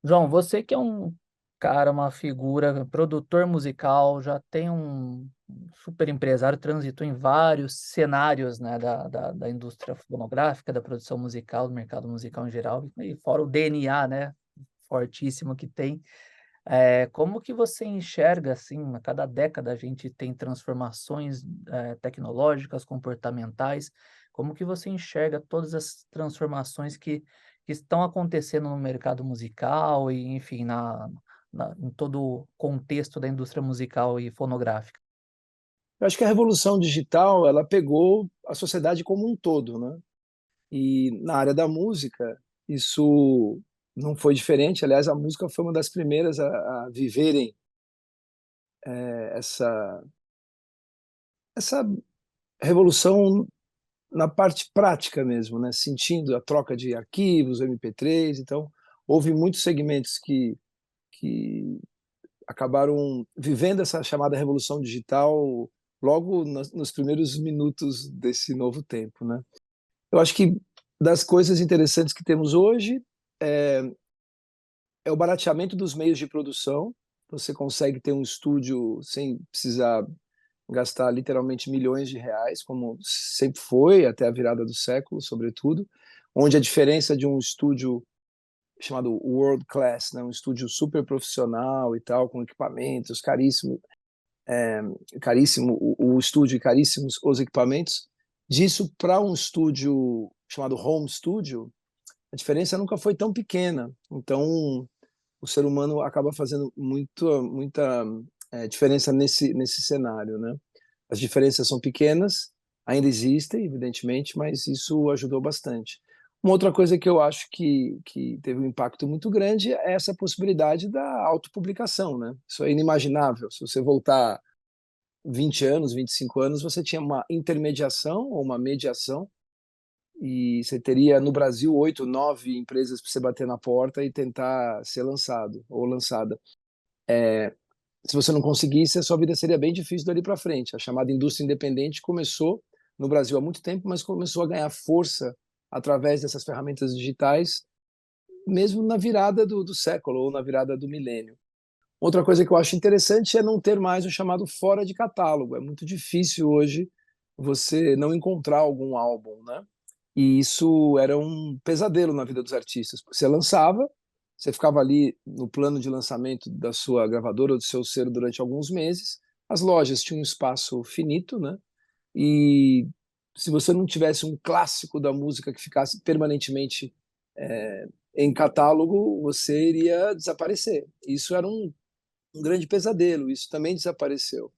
João, você que é um cara, uma figura, produtor musical, já tem um super empresário, transitou em vários cenários, né, da indústria fonográfica, da produção musical, do mercado musical em geral, e fora o DNA, né, fortíssimo que tem. Como que você enxerga, assim, a cada década a gente tem transformações, tecnológicas, comportamentais, como que você enxerga todas as transformações que estão acontecendo no mercado musical e, enfim, em todo o contexto da indústria musical e fonográfica? Eu acho que a revolução digital, ela pegou a sociedade como um todo, né? E na área da música, isso não foi diferente. Aliás, a música foi uma das primeiras a viverem essa revolução na parte prática mesmo, né? Sentindo a troca de arquivos, MP3. Então, houve muitos segmentos que acabaram vivendo essa chamada revolução digital logo nos primeiros minutos desse novo tempo, né? Eu acho que das coisas interessantes que temos hoje é, é o barateamento dos meios de produção. Você consegue ter um estúdio sem precisar gastar literalmente milhões de reais, como sempre foi até a virada do século, sobretudo, onde a diferença de um estúdio chamado world class, né, um estúdio super profissional e tal, com equipamentos caríssimos, caríssimo o estúdio e caríssimos os equipamentos, disso para um estúdio chamado home studio, a diferença nunca foi tão pequena. Então, o ser humano acaba fazendo muita diferença nesse cenário, né? As diferenças são pequenas, ainda existem, evidentemente, mas isso ajudou bastante. Uma outra coisa que eu acho que teve um impacto muito grande é essa possibilidade da autopublicação, né? Isso é inimaginável. Se você voltar 20 anos, 25 anos, você tinha uma intermediação ou uma mediação e você teria no Brasil 8, 9 empresas para você bater na porta e tentar ser lançado ou lançada. Se você não conseguisse, a sua vida seria bem difícil dali para frente. A chamada indústria independente começou no Brasil há muito tempo, mas começou a ganhar força através dessas ferramentas digitais, mesmo na virada do século ou na virada do milênio. Outra coisa que eu acho interessante é não ter mais o chamado fora de catálogo. É muito difícil hoje você não encontrar algum álbum, né? E isso era um pesadelo na vida dos artistas, porque você lançava, você ficava ali no plano de lançamento da sua gravadora ou do seu selo durante alguns meses, as lojas tinham um espaço finito, né? E se você não tivesse um clássico da música que ficasse permanentemente em catálogo, você iria desaparecer. Isso era um grande pesadelo, isso também desapareceu.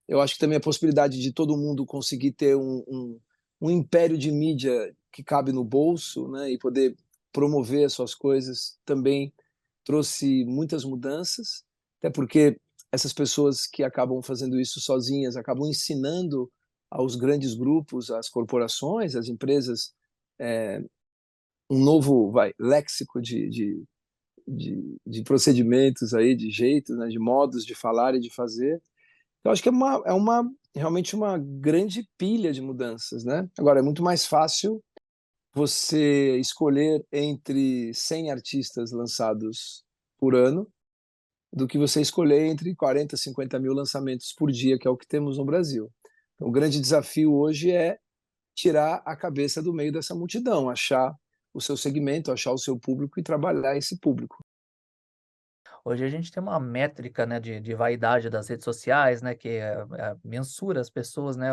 Eu acho que também a possibilidade de todo mundo conseguir ter um império de mídia que cabe no bolso, né, e poder promover as suas coisas também trouxe muitas mudanças, até porque essas pessoas que acabam fazendo isso sozinhas acabam ensinando aos grandes grupos, às corporações, às empresas, um novo léxico de procedimentos aí, de jeitos, né, de modos de falar e de fazer. Eu acho que é realmente uma grande pilha de mudanças, né? Agora, é muito mais fácil você escolher entre 100 artistas lançados por ano do que você escolher entre 40, 50 mil lançamentos por dia, que é o que temos no Brasil. Então, o grande desafio hoje é tirar a cabeça do meio dessa multidão, achar o seu segmento, achar o seu público e trabalhar esse público. Hoje a gente tem uma métrica, né, de vaidade das redes sociais, né, que mensura as pessoas, né,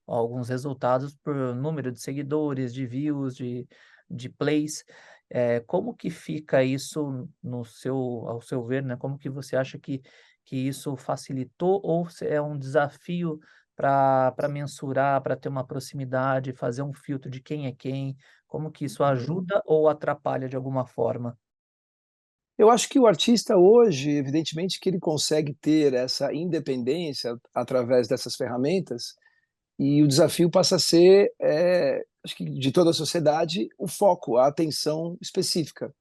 alguns resultados por número de seguidores, de views, de plays. Como que fica isso no ao seu ver, né? Como que você acha que isso facilitou ou se é um desafio para mensurar, para ter uma proximidade, fazer um filtro de quem é quem? Como que isso ajuda ou atrapalha de alguma forma? Eu acho que o artista hoje, evidentemente que ele consegue ter essa independência através dessas ferramentas, e o desafio passa a ser, acho que de toda a sociedade, o foco, a atenção específica.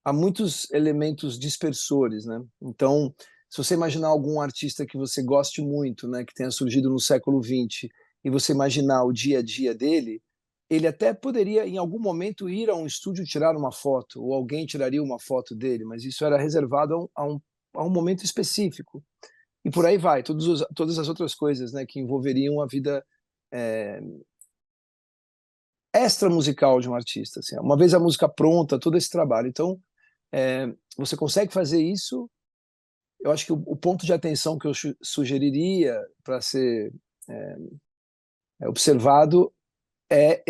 Há muitos elementos dispersores, né? Então, se você imaginar algum artista que você goste muito, né, que tenha surgido no século XX, e você imaginar o dia a dia dele, ele até poderia, em algum momento, ir a um estúdio tirar uma foto, ou alguém tiraria uma foto dele, mas isso era reservado a um momento específico. E por aí vai, todas as outras coisas, né, que envolveriam a vida é, extra musical de um artista. Assim. Uma vez a música pronta, todo esse trabalho. Então, você consegue fazer isso. Eu acho que o ponto de atenção que eu sugeriria para ser observado é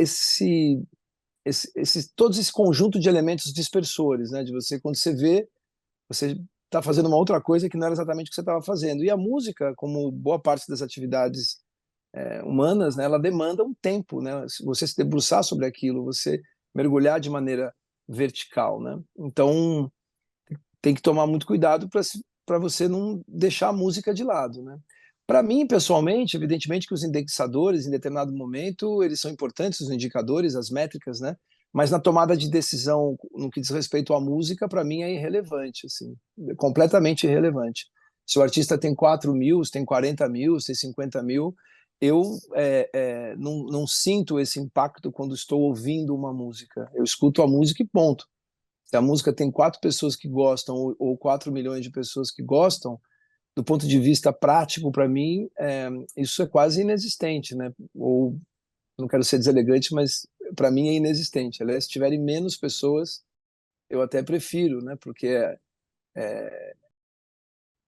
todo esse conjunto de elementos dispersores, né? De você, quando você vê, você está fazendo uma outra coisa que não era exatamente o que você estava fazendo. E a música, como boa parte das atividades humanas, né, ela demanda um tempo, né? Se você se debruçar sobre aquilo, você mergulhar de maneira vertical, né? Então, tem que tomar muito cuidado para você não deixar a música de lado, né? Para mim, pessoalmente, evidentemente que os indexadores, em determinado momento, eles são importantes, os indicadores, as métricas, né? Mas na tomada de decisão, no que diz respeito à música, para mim é irrelevante, assim, completamente irrelevante. Se o artista tem 4 mil, se tem 40 mil, se tem 50 mil, eu não sinto esse impacto quando estou ouvindo uma música. Eu escuto a música e ponto. Se a música tem 4 pessoas que gostam ou 4 milhões de pessoas que gostam, do ponto de vista prático, para mim, isso é quase inexistente, né? Ou, não quero ser deselegante, mas para mim é inexistente. Aliás, se tiverem menos pessoas, eu até prefiro, né? Porque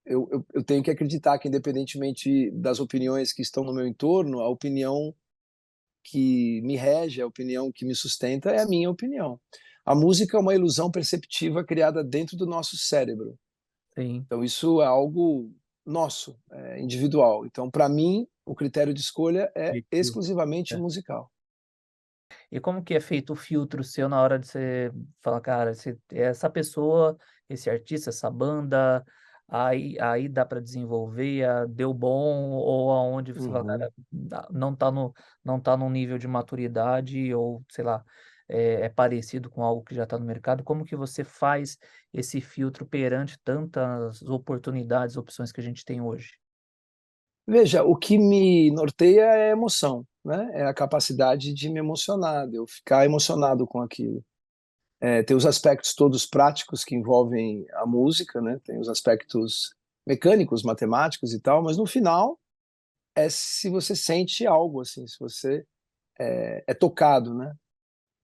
eu tenho que acreditar que, independentemente das opiniões que estão no meu entorno, a opinião que me rege, a opinião que me sustenta é a minha opinião. A música é uma ilusão perceptiva criada dentro do nosso cérebro. Sim. Então, isso é algo nosso, individual. Então, para mim, o critério de escolha é Objetivo. exclusivamente É. musical. E como que é feito o filtro seu na hora de você falar: "Cara, essa pessoa, esse artista, essa banda, aí dá para desenvolver, deu bom", ou aonde você fala: Uhum. "Cara, não tá num nível de maturidade", ou sei lá, é parecido com algo que já está no mercado. Como que você faz esse filtro perante tantas oportunidades, opções que a gente tem hoje? Veja, o que me norteia é a emoção, né? É a capacidade de me emocionar, de eu ficar emocionado com aquilo. Tem os aspectos todos práticos que envolvem a música, né? Tem os aspectos mecânicos, matemáticos e tal, mas no final é se você sente algo, assim, se você é tocado, né?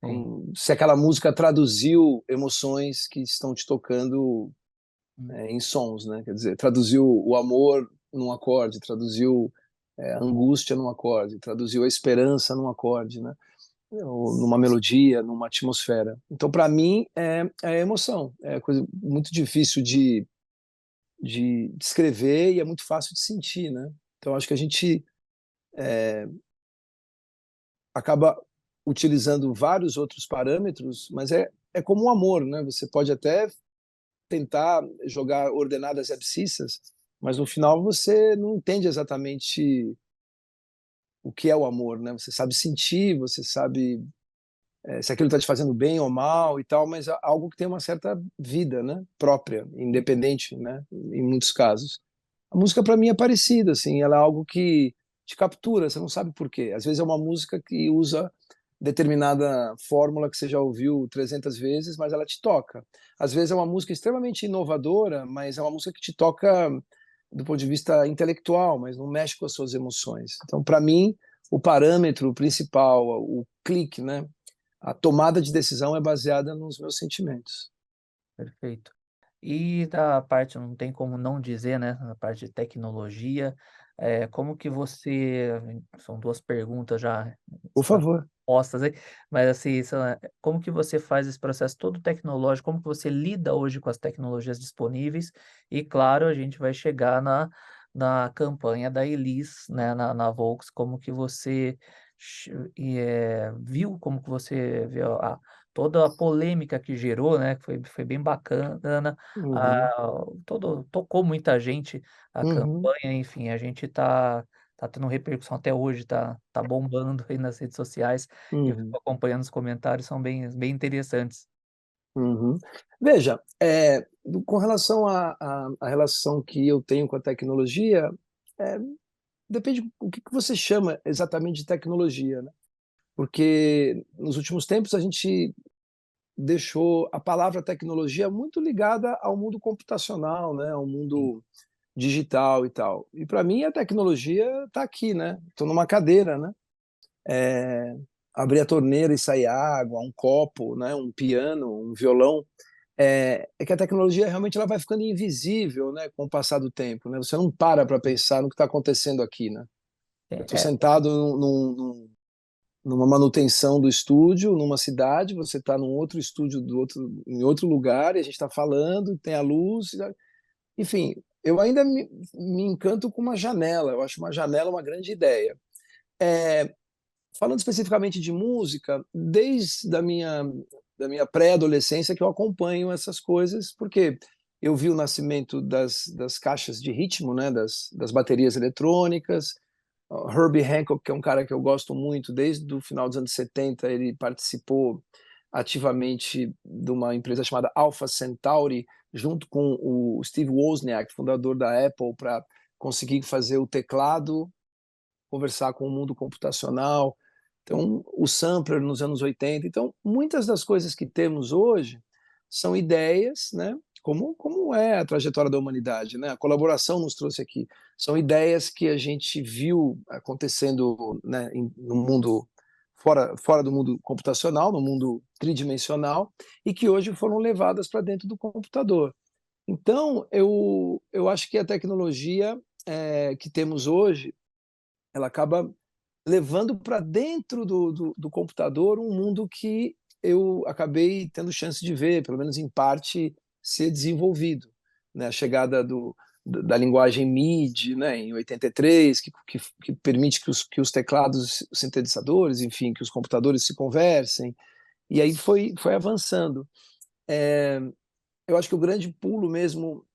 Sim. Se aquela música traduziu emoções que estão te tocando Hum. em sons, né? Quer dizer, traduziu o amor num acorde, traduziu a angústia num acorde, traduziu a esperança num acorde, né? Ou numa melodia, numa atmosfera. Então, para mim, é emoção. É coisa muito difícil de descrever e é muito fácil de sentir, né? Então, acho que a gente acaba utilizando vários outros parâmetros, mas é como um amor, né? Você pode até tentar jogar ordenadas abscissas, mas no final você não entende exatamente o que é o amor, né? Você sabe sentir, você sabe se aquilo está te fazendo bem ou mal e tal, mas é algo que tem uma certa vida, né? Própria, independente, né? Em muitos casos. A música para mim é parecida, assim, ela é algo que te captura, você não sabe por quê. Às vezes é uma música que usa determinada fórmula que você já ouviu 300 vezes, mas ela te toca. Às vezes é uma música extremamente inovadora, mas é uma música que te toca do ponto de vista intelectual, mas não mexe com as suas emoções. Então, para mim, o parâmetro principal, o clique, né? A tomada de decisão é baseada nos meus sentimentos. Perfeito. E da parte, não tem como não dizer, né, na parte de tecnologia, como que você, são 2 perguntas já Por favor. postas aí, mas assim, como que você faz esse processo todo tecnológico, como que você lida hoje com as tecnologias disponíveis? E claro, a gente vai chegar na campanha da Elis, né, na Volks, como que você viu, como que você viu toda a polêmica que gerou, né, que foi bem bacana, Uhum, tocou muita gente a uhum, campanha, enfim, a gente tá tendo repercussão até hoje, tá bombando aí nas redes sociais, eu fico uhum, acompanhando os comentários, são bem interessantes. uhum. Veja, com relação à relação que eu tenho com a tecnologia, é, depende o que você chama exatamente de tecnologia, né? porque nos últimos tempos a gente deixou a palavra tecnologia muito ligada ao mundo computacional, né, ao Sim. mundo digital e tal. E para mim a tecnologia está aqui, né? Estou numa cadeira, né? É, abrir a torneira e sair água, um copo, né? Um piano, um violão. É que a tecnologia realmente ela vai ficando invisível, né? Com o passar do tempo, né? Você não para pensar no que está acontecendo aqui, né? Eu estou É, sentado numa manutenção do estúdio, numa cidade, você está num outro estúdio em outro lugar, e a gente está falando, tem a luz, enfim, eu ainda me encanto com uma janela, eu acho uma janela uma grande ideia. É, falando especificamente de música, desde da minha pré-adolescência que eu acompanho essas coisas, porque eu vi o nascimento das caixas de ritmo, né, das baterias eletrônicas. Herbie Hancock, que é um cara que eu gosto muito, desde o final dos anos 70, ele participou ativamente de uma empresa chamada Alpha Centauri, junto com o Steve Wozniak, fundador da Apple, para conseguir fazer o teclado conversar com o mundo computacional. Então, o sampler nos anos 80. Então, muitas das coisas que temos hoje são ideias, né? Como é a trajetória da humanidade, né? A colaboração nos trouxe aqui. São ideias que a gente viu acontecendo, né, no mundo fora do mundo computacional, no mundo tridimensional, e que hoje foram levadas para dentro do computador. Então, eu acho que a tecnologia que temos hoje ela acaba levando para dentro do computador um mundo que eu acabei tendo chance de ver, pelo menos em parte, ser desenvolvido. Né? A chegada da linguagem MIDI, né, em 83, que permite que os teclados, os sintetizadores, enfim, que os computadores se conversem, e aí foi avançando. Eu acho que o grande pulo mesmo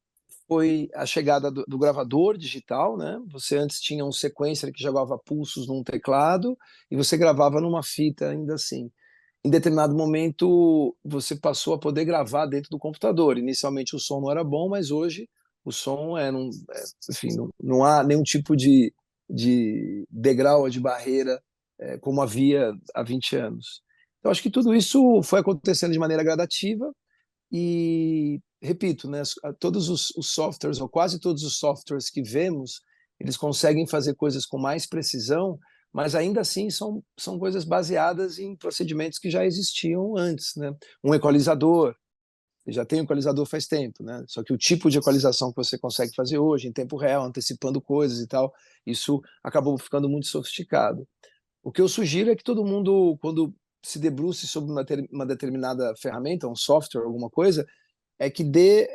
foi a chegada do gravador digital, né? Você antes tinha um sequencer que jogava pulsos num teclado e você gravava numa fita ainda assim. Em determinado momento, você passou a poder gravar dentro do computador. Inicialmente o som não era bom, mas hoje o som enfim, não há nenhum tipo de degrau ou de barreira como havia há 20 anos. Então, acho que tudo isso foi acontecendo de maneira gradativa, e, repito, né, todos os softwares, ou quase todos os softwares que vemos, eles conseguem fazer coisas com mais precisão, mas ainda assim são coisas baseadas em procedimentos que já existiam antes. Né? Um equalizador, já tem um equalizador faz tempo, né? Só que o tipo de equalização que você consegue fazer hoje, em tempo real, antecipando coisas e tal, isso acabou ficando muito sofisticado. O que eu sugiro é que todo mundo, quando se debruce sobre uma determinada ferramenta, um software, alguma coisa, é que dê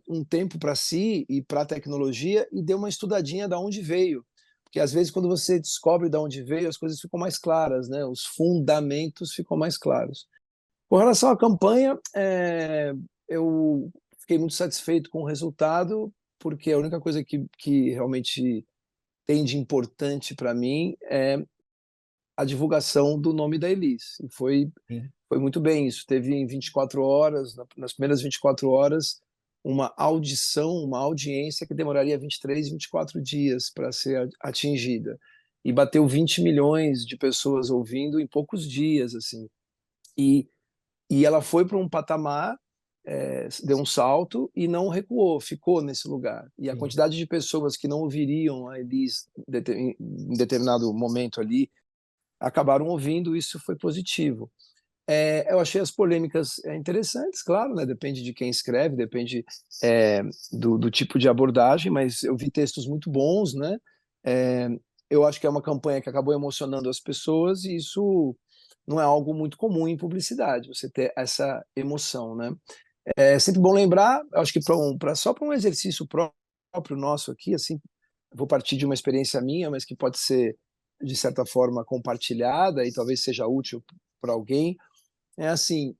um tempo para si e para a tecnologia e dê uma estudadinha de onde veio. Porque às vezes quando você descobre de onde veio, as coisas ficam mais claras, né? Os fundamentos ficam mais claros. Com relação à campanha, eu fiquei muito satisfeito com o resultado, porque a única coisa que realmente tem de importante para mim é a divulgação do nome da Elis. E sim, foi muito bem isso. Teve em 24 horas, nas primeiras 24 horas, uma audição, uma audiência que demoraria 23, 24 dias para ser atingida. E bateu 20 milhões de pessoas ouvindo em poucos dias, assim. E, e ela foi para um patamar, deu um salto e não recuou, ficou nesse lugar. E a sim. quantidade de pessoas que não ouviriam a Elis em determinado momento ali, acabaram ouvindo, isso foi positivo. Eu achei as polêmicas interessantes, claro, né? Depende de quem escreve, depende do tipo de abordagem, mas eu vi textos muito bons, né? É, eu acho que é uma campanha que acabou emocionando as pessoas e isso não é algo muito comum em publicidade, você ter essa emoção, né? É sempre bom lembrar, acho que só para um exercício próprio nosso aqui, assim, vou partir de uma experiência minha, mas que pode ser de certa forma compartilhada e talvez seja útil para alguém. É assim,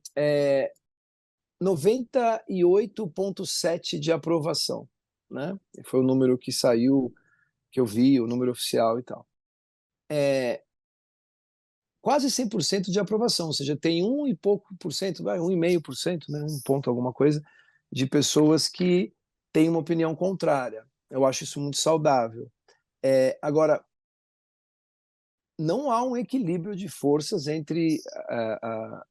98,7 de aprovação, né? Foi o número que saiu, que eu vi, o número oficial e tal. Quase 100% de aprovação, ou seja, tem um e pouco por cento, vai, 1,5%, né? Um ponto alguma coisa, de pessoas que têm uma opinião contrária. Eu acho isso muito saudável. Agora, não há um equilíbrio de forças entre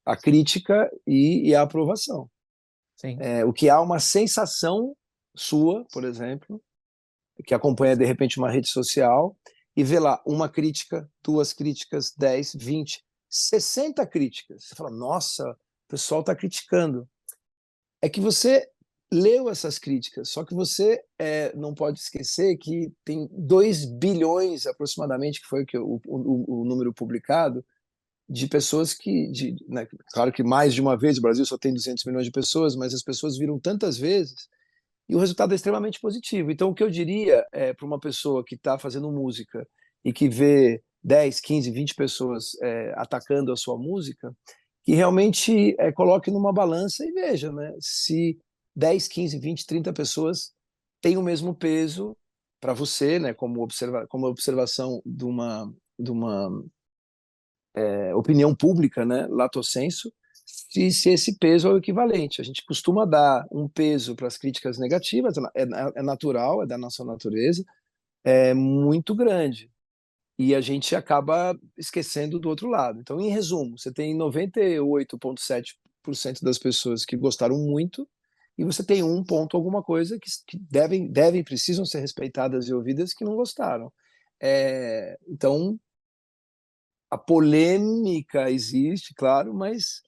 a crítica e a aprovação. Sim, O que há uma sensação sua, por exemplo, que acompanha de repente uma rede social e vê lá uma crítica, duas críticas, 10, 20, 60 críticas. Você fala, nossa, o pessoal está criticando. É que você leu essas críticas, só que você não pode esquecer que tem 2 bilhões aproximadamente, que foi o número publicado, de pessoas né, claro que mais de uma vez, o Brasil só tem 200 milhões de pessoas, mas as pessoas viram tantas vezes e o resultado é extremamente positivo. Então, o que eu diria para uma pessoa que está fazendo música e que vê 10, 15, 20 pessoas atacando a sua música, que realmente coloque numa balança e veja, né, se 10, 15, 20, 30 pessoas têm o mesmo peso para você, né, como observação de uma opinião pública, né, lato sensu, se esse peso é o equivalente. A gente costuma dar um peso para as críticas negativas, é natural, é da nossa natureza, é muito grande. E a gente acaba esquecendo do outro lado. Então, em resumo, você tem 98,7% das pessoas que gostaram muito, e você tem um ponto alguma coisa que precisam ser respeitadas e ouvidas que não gostaram. Então, a polêmica existe, claro, mas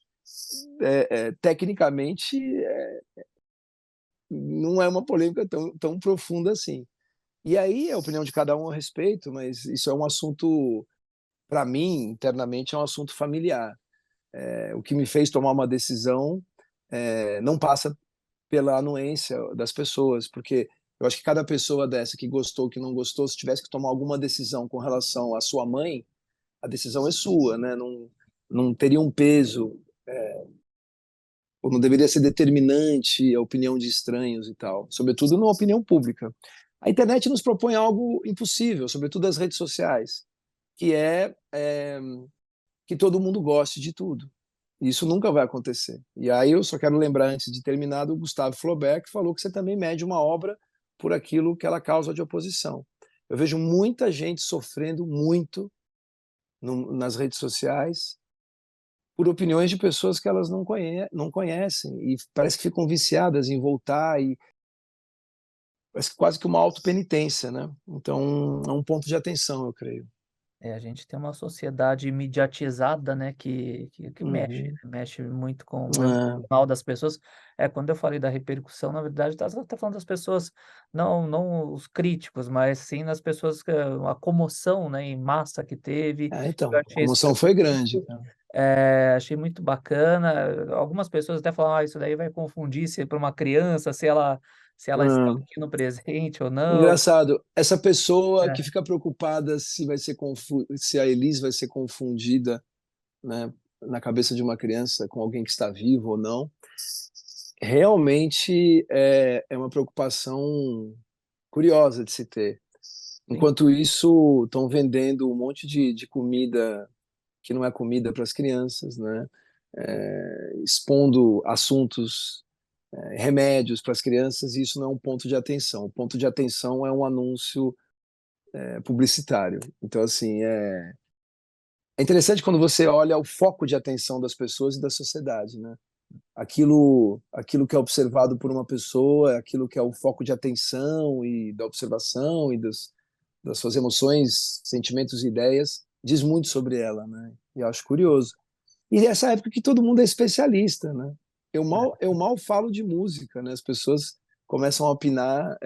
tecnicamente não é uma polêmica tão profunda assim. E aí a opinião de cada um a respeito, mas isso é um assunto, para mim, internamente, é um assunto familiar. O que me fez tomar uma decisão não passa pela anuência das pessoas, porque eu acho que cada pessoa dessa que gostou, que não gostou, se tivesse que tomar alguma decisão com relação à sua mãe, a decisão é sua, né? Não teria um peso ou não deveria ser determinante a opinião de estranhos e tal, sobretudo numa opinião pública. A internet nos propõe algo impossível, sobretudo as redes sociais, que é que todo mundo goste de tudo. Isso nunca vai acontecer. E aí eu só quero lembrar, antes de terminar, do Gustavo Flaubert, que falou que você também mede uma obra por aquilo que ela causa de oposição. Eu vejo muita gente sofrendo muito nas redes sociais por opiniões de pessoas que elas não conhecem e parece que ficam viciadas em voltar e parece quase que uma autopenitência, né? Então é um ponto de atenção, eu creio. a gente tem uma sociedade mediatizada, né, que mexe, Uhum. mexe muito com o É, emocional das pessoas. Quando eu falei da repercussão, na verdade, tá falando das pessoas, não os críticos, mas sim das pessoas, a comoção, né, em massa que teve. Eu então, a achei isso comoção foi grande, muito, cara. achei muito bacana. Algumas pessoas até falam: "Ah, isso daí vai confundir se para uma criança, se ela está É. aqui no presente ou não". Engraçado, essa pessoa que É, fica preocupada se a Elis vai ser confundida, né, na cabeça de uma criança com alguém que está vivo ou não, realmente é uma preocupação curiosa de se ter. sim, Enquanto isso, estão vendendo um monte de comida que não é comida para as crianças, né? Expondo assuntos, remédios para as crianças, e isso não é um ponto de atenção. O ponto de atenção é um anúncio publicitário. Então, assim, é interessante quando você olha o foco de atenção das pessoas e da sociedade, né? Aquilo que é observado por uma pessoa, aquilo que é o foco de atenção e da observação e das suas emoções, sentimentos e ideias, diz muito sobre ela, né? E eu acho curioso. E essa época que todo mundo é especialista, né? Eu mal falo de música, né? As pessoas começam a opinar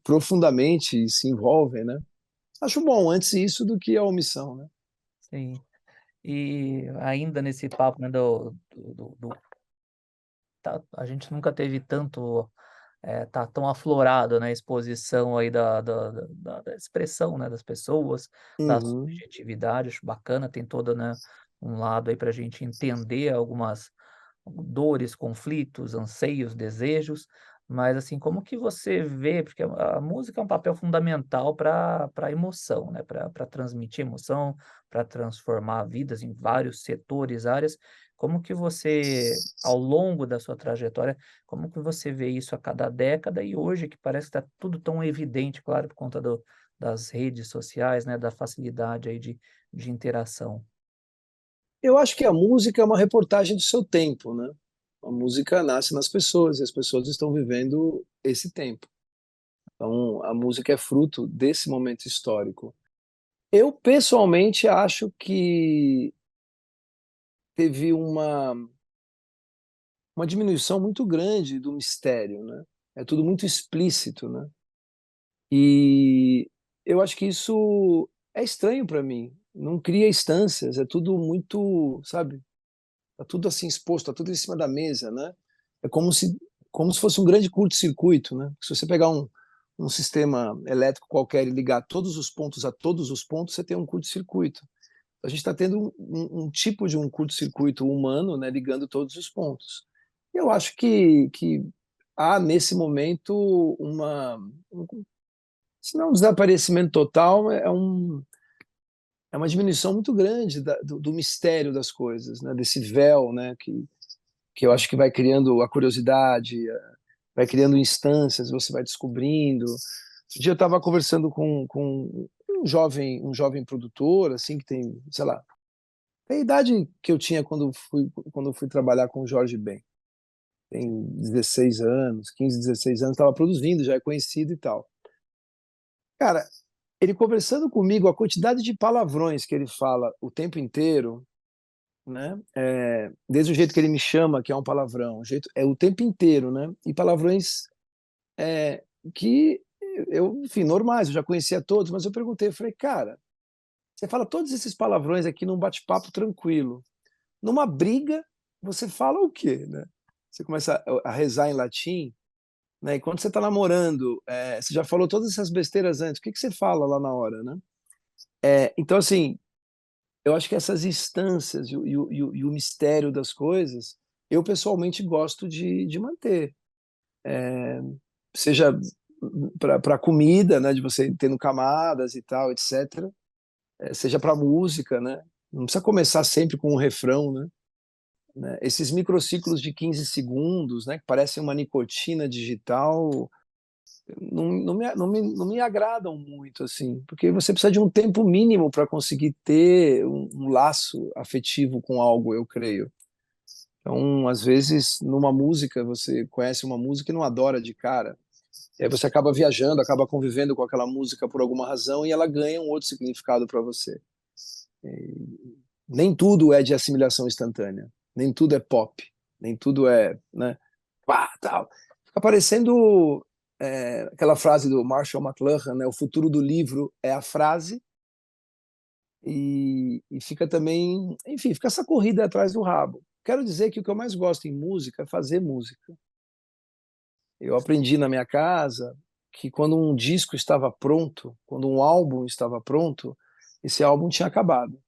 profundamente e se envolvem, né? Acho bom antes isso do que a omissão, né? sim. E ainda nesse papo, né, a gente nunca teve tanto, tá tão aflorado, né, a exposição aí da expressão, né, das pessoas, da Uhum. subjetividade. Acho bacana, tem toda, né, um lado aí para a gente entender algumas dores, conflitos, anseios, desejos, mas assim, como que você vê, porque a música é um papel fundamental para a emoção, né, para transmitir emoção, para transformar vidas em vários setores, áreas. Como que você, ao longo da sua trajetória, como que você vê isso a cada década e hoje que parece que está tudo tão evidente, claro, por conta das redes sociais, né, da facilidade aí de de interação? Eu acho que a música é uma reportagem do seu tempo, né? A música nasce nas pessoas e as pessoas estão vivendo esse tempo. Então, a música é fruto desse momento histórico. Eu, pessoalmente, acho que teve uma diminuição muito grande do mistério, né? É tudo muito explícito, né? E eu acho que isso é estranho para mim. Não cria instâncias, é tudo muito, sabe? Tá tudo assim exposto, tá tudo em cima da mesa, né? É como se fosse um grande curto-circuito, né? Se você pegar um sistema elétrico qualquer e ligar todos os pontos a todos os pontos, você tem um curto-circuito. A gente está tendo um tipo de um curto-circuito humano, né, ligando todos os pontos. Eu acho que há, nesse momento, se não um desaparecimento total, é uma diminuição muito grande do mistério das coisas, né, desse véu, né, que eu acho que vai criando a curiosidade, vai criando instâncias, você vai descobrindo. Outro dia eu estava conversando com um jovem produtor, assim, que tem, sei lá, tem a idade que eu tinha quando fui trabalhar com o Jorge Ben. Tem 16 anos, 15, 16 anos, estava produzindo, já é conhecido e tal. Cara, ele conversando comigo, a quantidade de palavrões que ele fala o tempo inteiro, né? Desde o jeito que ele me chama, que é um palavrão, é o tempo inteiro, né? E palavrões que eu, enfim, normais, eu já conhecia todos, mas eu perguntei, eu falei, cara, você fala todos esses palavrões aqui num bate-papo tranquilo. Numa briga, você fala o quê, né? Você começa a rezar em latim, né? E quando você está namorando, você já falou todas essas besteiras antes, o que que você fala lá na hora, né? Então, assim, eu acho que essas instâncias e o mistério das coisas, eu pessoalmente gosto de manter. Seja para comida, né? De você tendo camadas e tal, etc. Seja para música, né? Não precisa começar sempre com um refrão, né? Esses microciclos de 15 segundos, né, que parecem uma nicotina digital, não me agradam muito, assim, porque você precisa de um tempo mínimo para conseguir ter um laço afetivo com algo, eu creio. Então, às vezes, numa música, você conhece uma música e não adora de cara. E aí você acaba viajando, acaba convivendo com aquela música por alguma razão e ela ganha um outro significado para você. Nem tudo é de assimilação instantânea, nem tudo é pop, nem tudo é, né, pá, tal. Fica parecendo aquela frase do Marshall McLuhan, né, o futuro do livro é a frase, e fica também, enfim, fica essa corrida atrás do rabo. Quero dizer que o que eu mais gosto em música é fazer música. Eu aprendi na minha casa que quando um disco estava pronto, quando um álbum estava pronto, esse álbum tinha acabado.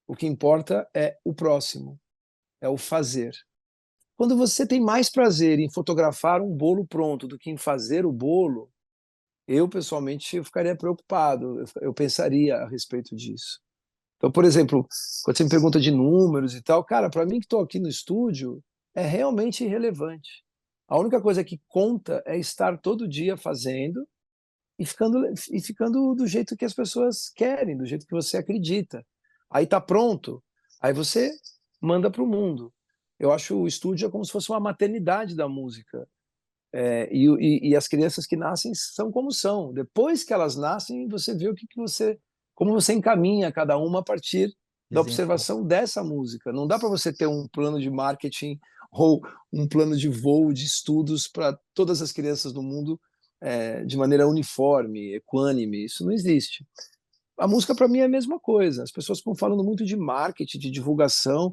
O que importa é o próximo, é o fazer. Quando você tem mais prazer em fotografar um bolo pronto do que em fazer o bolo, eu pessoalmente eu ficaria preocupado, eu pensaria a respeito disso. Então, por exemplo, quando você me pergunta de números e tal, cara, para mim que estou aqui no estúdio, é realmente irrelevante. A única coisa que conta é estar todo dia fazendo e ficando do jeito que as pessoas querem, do jeito que você acredita. Aí tá pronto, aí você manda para o mundo. Eu acho o estúdio é como se fosse uma maternidade da música. E as crianças que nascem são como são. Depois que elas nascem, você vê como você encaminha cada uma a partir da Exemplo. observação dessa música. Não dá para você ter um plano de marketing ou um plano de voo de estudos para todas as crianças do mundo de maneira uniforme, equânime. Isso não existe. A música, para mim, é a mesma coisa. As pessoas estão falando muito de marketing, de divulgação.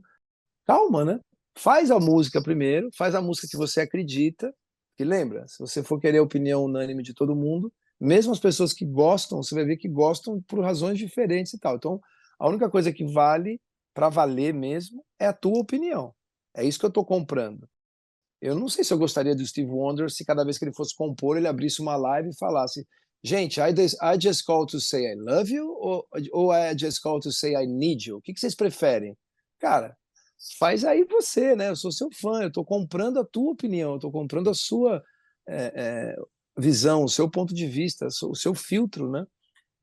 Calma, né? Faz a música primeiro, faz a música que você acredita. E lembra, se você for querer a opinião unânime de todo mundo, mesmo as pessoas que gostam, você vai ver que gostam por razões diferentes e tal. Então, a única coisa que vale, para valer mesmo, é a tua opinião. É isso que eu estou comprando. Eu não sei se eu gostaria do Steve Wonder se cada vez que ele fosse compor, ele abrisse uma live e falasse: Gente, I just call to say I love you ou I just call to say I need you? O que vocês preferem? Cara, faz aí você, né? Eu sou seu fã, eu estou comprando a tua opinião, eu estou comprando a sua visão, o seu ponto de vista, o seu filtro, né?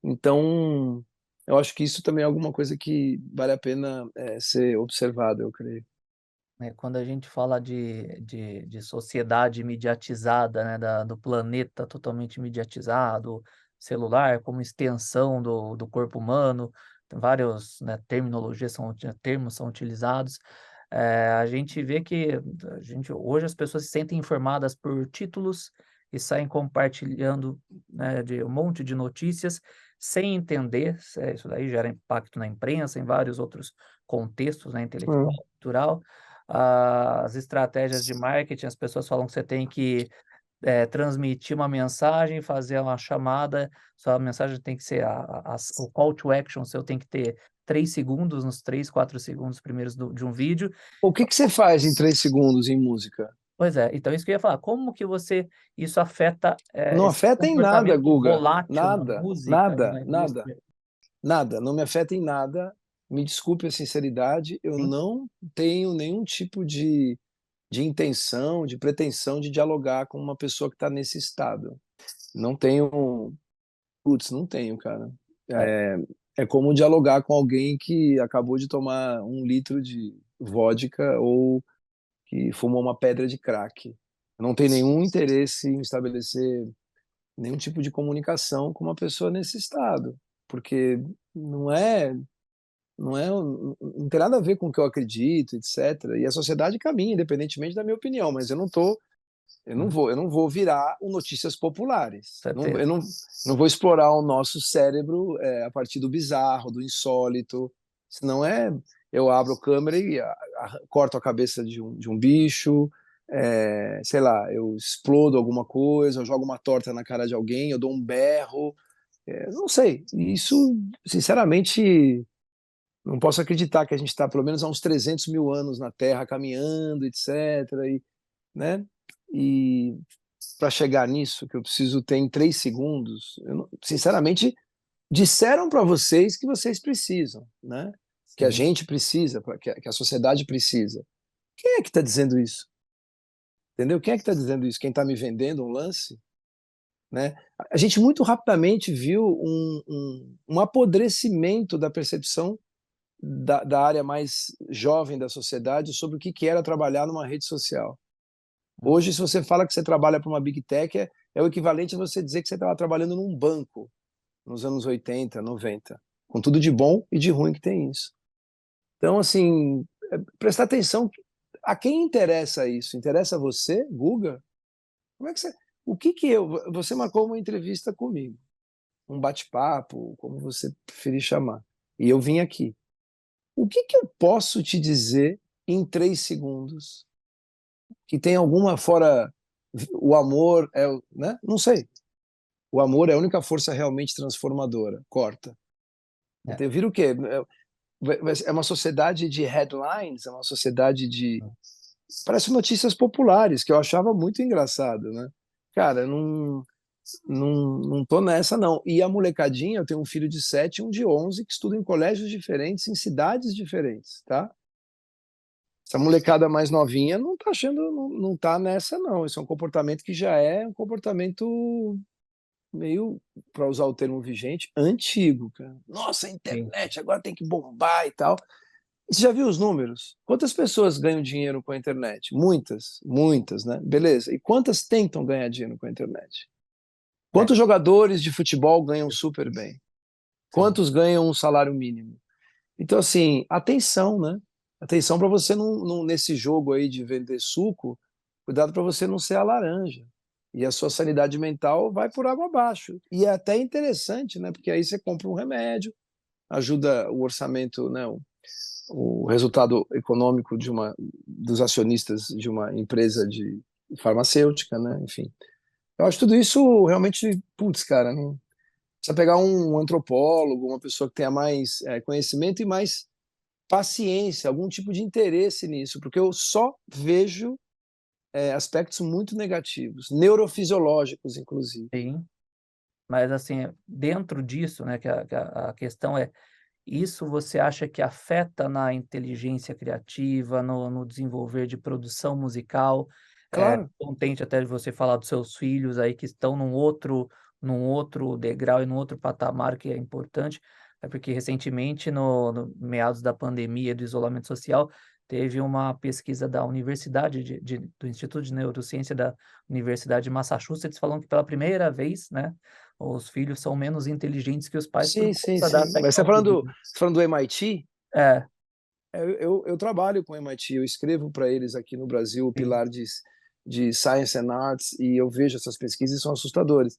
Então, eu acho que isso também é alguma coisa que vale a pena ser observado, eu creio. Quando a gente fala de sociedade mediatizada, né, do planeta totalmente mediatizado, celular como extensão do corpo humano, tem vários, né, termos são utilizados, a gente vê que hoje as pessoas se sentem informadas por títulos e saem compartilhando, né, de um monte de notícias sem entender, isso daí gera impacto na imprensa, em vários outros contextos, né, intelectual, Hum. cultural. As estratégias de marketing, as pessoas falam que você tem que, transmitir uma mensagem, fazer uma chamada, sua mensagem tem que ser o call to action seu tem que ter 3 segundos, nos 3, 4 segundos primeiros de um vídeo. O que que você faz em 3 segundos em música? Pois é, então isso que eu ia falar, como que isso afeta, Não esse afeta em nada, comportamento Guga. volátil na Nada, música e nada, na nada, indústria? nada. Não me afeta em nada. Me desculpe a sinceridade, eu Sim, não tenho nenhum tipo de intenção, de pretensão de dialogar com uma pessoa que está nesse estado. Não tenho, putz, não tenho, cara. é, É como dialogar com alguém que acabou de tomar 1 litro de vodka ou que fumou uma pedra de crack. Eu não tenho nenhum interesse em estabelecer nenhum tipo de comunicação com uma pessoa nesse estado, porque não é, não tem nada a ver com o que eu acredito, etc. E a sociedade caminha, independentemente da minha opinião, mas uhum, eu não vou virar o notícias populares. certeza. Não vou explorar o nosso cérebro a partir do bizarro, do insólito. Senão eu abro a câmera e corto a cabeça de um bicho, sei lá, eu explodo alguma coisa, eu jogo uma torta na cara de alguém, eu dou um berro, não sei. Isso, sinceramente, não posso acreditar que a gente está pelo menos há uns 300 mil anos na Terra caminhando, etc. E, né? E para chegar nisso, que eu preciso ter em 3 segundos, sinceramente, disseram para vocês que vocês precisam, né? Que a Sim, gente precisa, que a sociedade precisa. Quem é que está dizendo isso? Entendeu? Quem é que está dizendo isso? Quem está me vendendo um lance? Né? A gente muito rapidamente viu um apodrecimento da percepção da área mais jovem da sociedade sobre o que era trabalhar numa rede social. hum, Hoje, se você fala que você trabalha para uma Big Tech, é o equivalente a você dizer que você estava trabalhando num banco nos anos 80, 90, com tudo de bom e de ruim que tem isso. Então, assim, prestar atenção a quem interessa isso. Interessa a você, Guga? Como é que você. O que que eu. Você marcou uma entrevista comigo, um bate-papo, como você preferir chamar. E eu vim aqui. O que que eu posso te dizer em 3 segundos que tem alguma fora o amor, né? Não sei. O amor é a única força realmente transformadora. Corta. é, Então, vira o quê? É uma sociedade de headlines, é uma sociedade de. hum, Parece notícias populares, que eu achava muito engraçado, né? Cara, não tô nessa, não. E a molecadinha, eu tenho um filho de 7 e um de 11 que estudam em colégios diferentes, em cidades diferentes, tá? Essa molecada mais novinha não tá achando, não tá nessa, não. Esse é um comportamento que já é um comportamento meio, para usar o termo vigente, antigo, cara. Nossa, a sim, internet agora tem que bombar e tal. E você já viu os números? Quantas pessoas ganham dinheiro com a internet? Muitas, muitas, né? Beleza. E quantas tentam ganhar dinheiro com a internet? é, Quantos jogadores de futebol ganham super bem? sim. Quantos ganham um salário mínimo? Então, assim, atenção, né? Atenção para você nesse jogo aí de vender suco, cuidado para você não ser a laranja. E a sua sanidade mental vai por água abaixo. E é até interessante, né? Porque aí você compra um remédio, ajuda o orçamento, né? O resultado econômico dos acionistas de uma empresa de farmacêutica, né? Enfim. Eu acho tudo isso realmente, putz, cara, não precisa pegar um antropólogo, uma pessoa que tenha mais conhecimento e mais paciência, algum tipo de interesse nisso, porque eu só vejo aspectos muito negativos, neurofisiológicos, inclusive. Sim, mas assim, dentro disso, né, que a questão é, isso você acha que afeta na inteligência criativa, no desenvolver de produção musical? Claro, Contente até de você falar dos seus filhos aí que estão num outro degrau e num outro patamar que é importante, É porque recentemente, no meados da pandemia, do isolamento social, teve uma pesquisa da Universidade do Instituto de Neurociência da Universidade de Massachusetts, falando que pela primeira vez, né, os filhos são menos inteligentes que os pais por Sim, sim, conta da sim. Mas você tecnologia. falando do MIT? É, Eu trabalho com o MIT, eu escrevo para eles aqui no Brasil o sim, pilar de Science and Arts e eu vejo essas pesquisas e são assustadoras.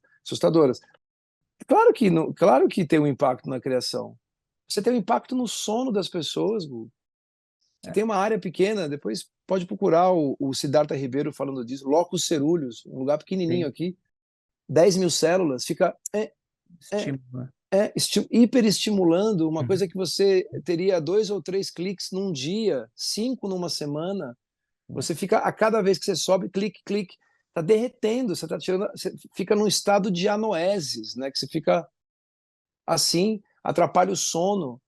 Claro que tem um impacto na criação. Você tem um impacto no sono das pessoas, Gu. Você é, tem uma área pequena, depois pode procurar o Siddhartha Ribeiro falando disso, locus cerúleos, um lugar pequenininho sim, aqui, 10 mil células, fica é, estímulo, hiperestimulando uma né? coisa que você teria 2 ou 3 cliques num dia, 5 numa semana. Uhum. Você fica, a cada vez que você sobe, clique, clique, está derretendo, você tá tirando, você fica num estado de anoeses, né? Que você fica assim, atrapalha o sono.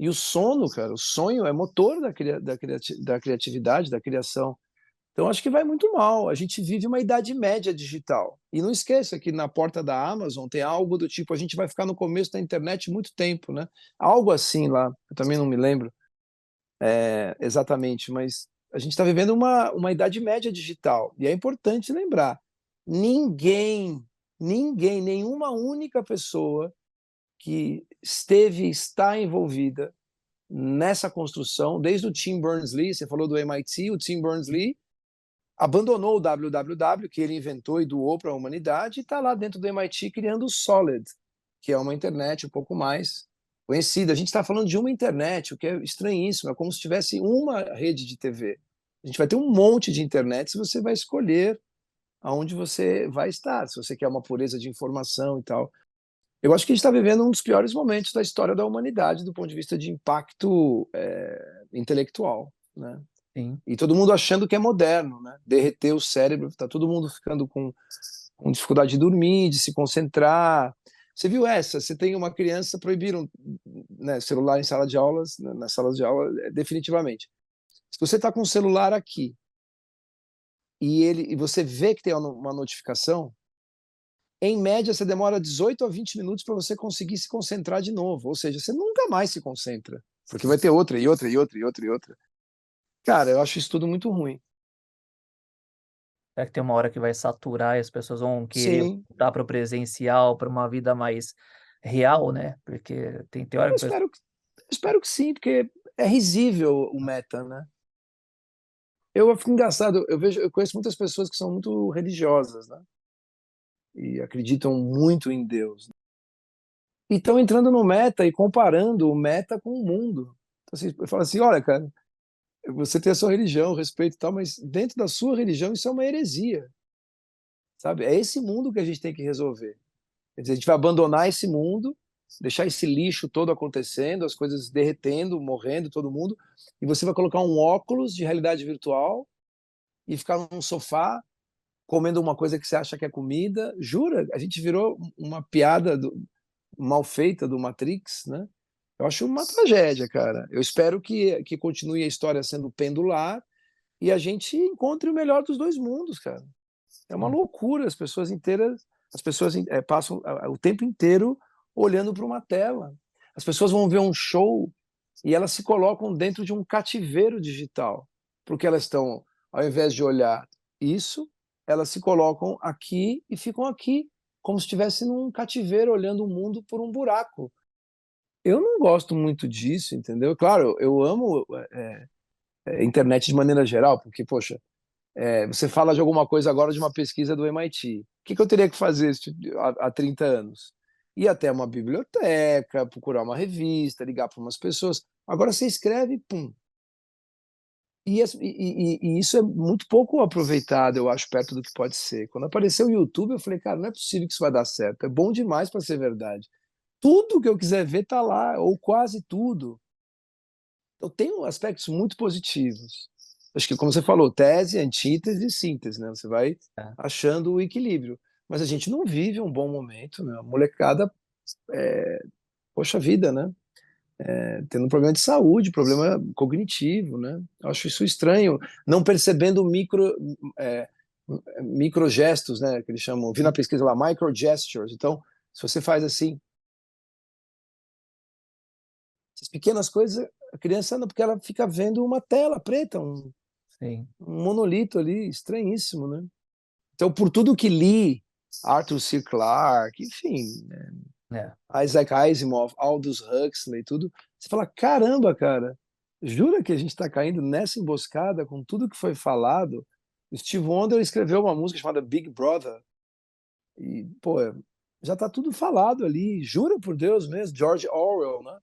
E o sono, cara, o sonho é motor da criatividade, da criação. Então, acho que vai muito mal. A gente vive uma idade média digital. E não esqueça que na porta da Amazon tem algo do tipo: a gente vai ficar no começo da internet muito tempo, né? Algo assim lá, eu também não me lembro exatamente, mas a gente está vivendo uma idade média digital. E é importante lembrar: ninguém, ninguém, nenhuma única pessoa que está envolvida nessa construção, desde o Tim Berners-Lee, você falou do MIT, o Tim Berners-Lee abandonou o www, que ele inventou e doou para a humanidade, e está lá dentro do MIT criando o Solid, que é uma internet um pouco mais conhecida. A gente está falando de uma internet, o que é estranhíssimo, é como se tivesse uma rede de TV. A gente vai ter um monte de internet se você vai escolher aonde você vai estar, se você quer uma pureza de informação e tal. Eu acho que a gente está vivendo um dos piores momentos da história da humanidade do ponto de vista de impacto intelectual, né? Sim. E todo mundo achando que é moderno, né? Derreter o cérebro, tá todo mundo ficando com dificuldade de dormir, de se concentrar. Você viu essa? Você tem uma criança, proibiram, né, celular em sala de aulas, nas salas de aula, definitivamente. Se você está com o celular aqui e você vê que tem uma notificação, em média você demora 18 a 20 minutos para você conseguir se concentrar de novo. Ou seja, você nunca mais se concentra, porque vai ter outra e outra e outra e outra e outra. Cara, eu acho isso tudo muito ruim. Será que tem uma hora que vai saturar e as pessoas vão querer Sim, voltar para o presencial, para uma vida mais real, né? Porque tem hora eu que o pessoal. espero que sim, porque é risível o meta, né? Eu fico engraçado, eu conheço muitas pessoas que são muito religiosas, né? E acreditam muito em Deus, né? E estão entrando no meta e comparando o meta com o mundo. Então, assim, eu falo assim, olha, cara, você tem a sua religião, respeito e tal, mas dentro da sua religião isso é uma heresia, sabe? É esse mundo que a gente tem que resolver. Quer dizer, a gente vai abandonar esse mundo, deixar esse lixo todo acontecendo, as coisas derretendo, morrendo, todo mundo, e você vai colocar um óculos de realidade virtual e ficar num sofá comendo uma coisa que você acha que é comida. Jura? A gente virou uma piada mal feita do Matrix, né? Eu acho uma tragédia, cara. Eu espero que continue a história sendo pendular e a gente encontre o melhor dos dois mundos, cara. É uma Sim, loucura, as pessoas passam o tempo inteiro olhando para uma tela. As pessoas vão ver um show e elas se colocam dentro de um cativeiro digital, porque elas estão, ao invés de olhar isso, elas se colocam aqui e ficam aqui, como se estivesse num cativeiro olhando o mundo por um buraco. Eu não gosto muito disso, entendeu? Claro, eu amo internet de maneira geral, porque, poxa, você fala de alguma coisa agora de uma pesquisa do MIT. O que eu teria que fazer há 30 anos? Ir até uma biblioteca, procurar uma revista, ligar para umas pessoas. Agora você escreve, pum. E isso é muito pouco aproveitado, eu acho, perto do que pode ser. Quando apareceu o YouTube, eu falei, cara, não é possível que isso vai dar certo. É bom demais para ser verdade. Tudo que eu quiser ver está lá, ou quase tudo. Então tem aspectos muito positivos. Acho que, como você falou, tese, antítese e síntese, né? Você vai é. achando o equilíbrio. Mas a gente não vive um bom momento, né? A molecada, poxa vida, né? Tendo um problema de saúde, problema cognitivo, né? Eu acho isso estranho, não percebendo é, microgestos, né? Que eles chamam, vi na pesquisa lá, microgestures. Então, se você faz assim, Essas pequenas coisas, a criança anda porque ela fica vendo uma tela preta, sim. um monolito ali, estranhíssimo, né? Então, por tudo que li, Arthur C. Clarke, enfim, É. Isaac Asimov, Aldous Huxley, tudo, você fala, caramba, cara, jura que a gente está caindo nessa emboscada com tudo que foi falado? O Steve Wonder escreveu uma música chamada Big Brother, e, pô, já está tudo falado ali, jura por Deus mesmo, George Orwell, né?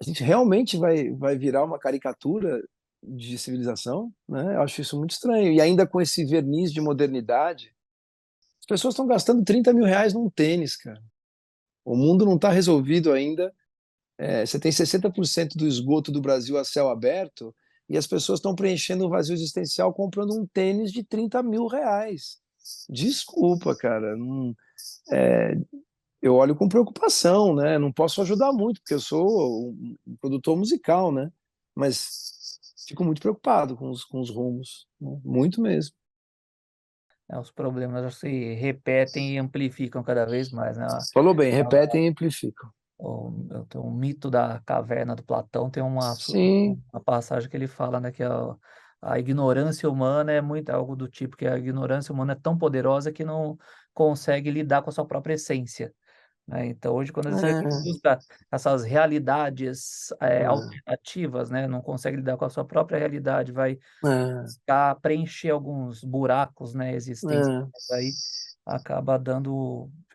A gente realmente vai virar uma caricatura de civilização, né? Eu acho isso muito estranho. E ainda com esse verniz de modernidade, as pessoas estão gastando 30 mil reais num tênis, cara. O mundo não está resolvido ainda. Você tem 60% do esgoto do Brasil a céu aberto e as pessoas estão preenchendo o vazio existencial comprando um tênis de 30 mil reais. Desculpa, cara. Não, eu olho com preocupação, né? Não posso ajudar muito, porque eu sou um produtor musical, né? Mas fico muito preocupado com os rumos, né? Muito mesmo. Os problemas se repetem e amplificam cada vez mais, né? Falou bem, repetem e amplificam. O mito da caverna do Platão tem Sim, uma passagem que ele fala, né, que a ignorância humana é muito algo do tipo que a ignorância humana é tão poderosa que não consegue lidar com a sua própria essência, né? Então, hoje, quando você é, busca essas realidades é, alternativas, né, não consegue lidar com a sua própria realidade, vai é, buscar preencher alguns buracos, né, existenciais é. aí, acaba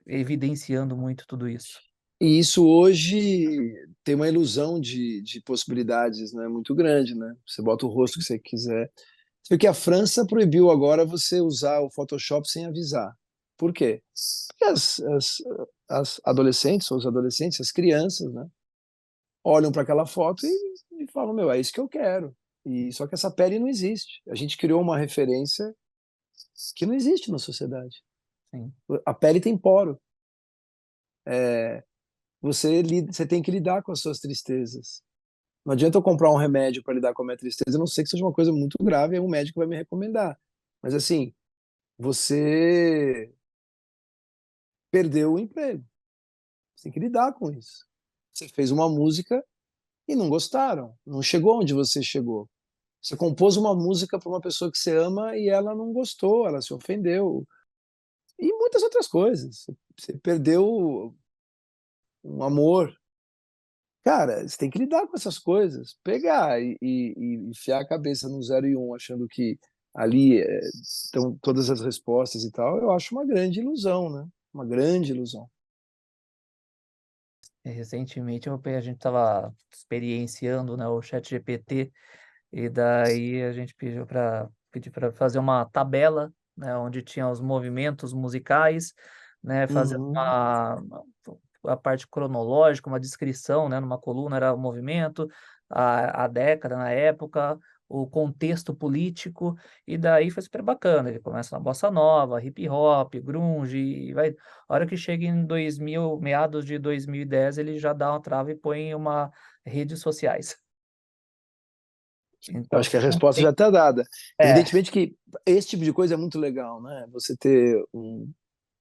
evidenciando muito tudo isso. E isso hoje tem uma ilusão de possibilidades, né, muito grande, né? Você bota o rosto que você quiser. Você vê que a França proibiu agora você usar o Photoshop sem avisar. Por quê? Porque as adolescentes, ou os adolescentes, as crianças, né, olham para aquela foto e falam, meu, é isso que eu quero. E só que essa pele não existe. A gente criou uma referência que não existe na sociedade. Sim, A pele tem poro. Você tem que lidar com as suas tristezas. Não adianta eu comprar um remédio para lidar com a minha tristeza, a não ser que seja uma coisa muito grave, aí um médico vai me recomendar. Mas assim, você perdeu o emprego. Você tem que lidar com isso. Você fez uma música e não gostaram, não chegou onde você chegou. Você compôs uma música para uma pessoa que você ama e ela não gostou, ela se ofendeu. E muitas outras coisas. Você perdeu um amor. Cara, você tem que lidar com essas coisas. Pegar e enfiar a cabeça no 0 e 1 achando que ali estão todas as respostas e tal, eu acho uma grande ilusão, né? Uma grande ilusão. recentemente a gente estava experienciando, né, o ChatGPT e daí a gente pediu para fazer uma tabela, né, onde tinha os movimentos musicais, né, fazer Uhum. a parte cronológica, uma descrição, né, numa coluna era o movimento, a década na época, o contexto político, e daí foi super bacana. Ele começa na bossa nova, hip hop, grunge, e vai. A hora que chega em 2000, meados de 2010, ele já dá uma trava e põe uma redes sociais. Eu Então, acho que você a não resposta já tem. está dada. É, Evidentemente que esse tipo de coisa é muito legal, né? Você ter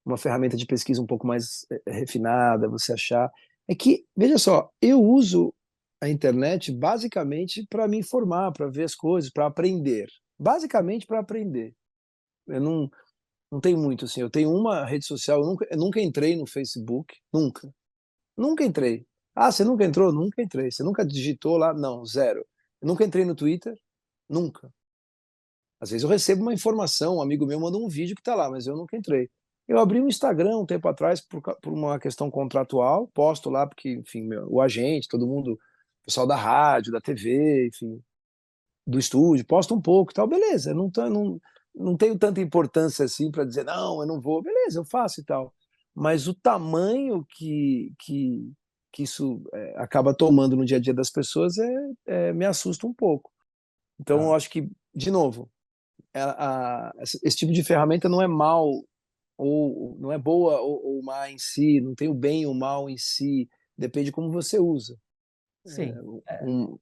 uma ferramenta de pesquisa um pouco mais refinada, você achar. É que, veja só, eu uso a internet basicamente para me informar, para ver as coisas, para aprender. Basicamente para aprender. Eu não tenho muito, assim. Eu tenho uma rede social, eu nunca entrei no Facebook, nunca. Nunca entrei. Ah, você nunca entrou? Nunca entrei. Você nunca digitou lá? Não, zero. Eu nunca entrei no Twitter? Nunca. Às vezes eu recebo uma informação, um amigo meu manda um vídeo que está lá, mas eu nunca entrei. Eu abri um Instagram um tempo atrás por uma questão contratual, posto lá porque, enfim, o agente, todo mundo, o pessoal da rádio, da TV, enfim, do estúdio, posta um pouco e tal, beleza, não tenho tanta importância assim para dizer, não, eu não vou, beleza, eu faço e tal. Mas o tamanho que isso acaba tomando no dia a dia das pessoas me assusta um pouco. Então, ah, eu acho que, de novo, esse tipo de ferramenta não é mal ou não é boa ou má em si, não tem o bem ou o mal em si, depende de como você usa. sim, Um,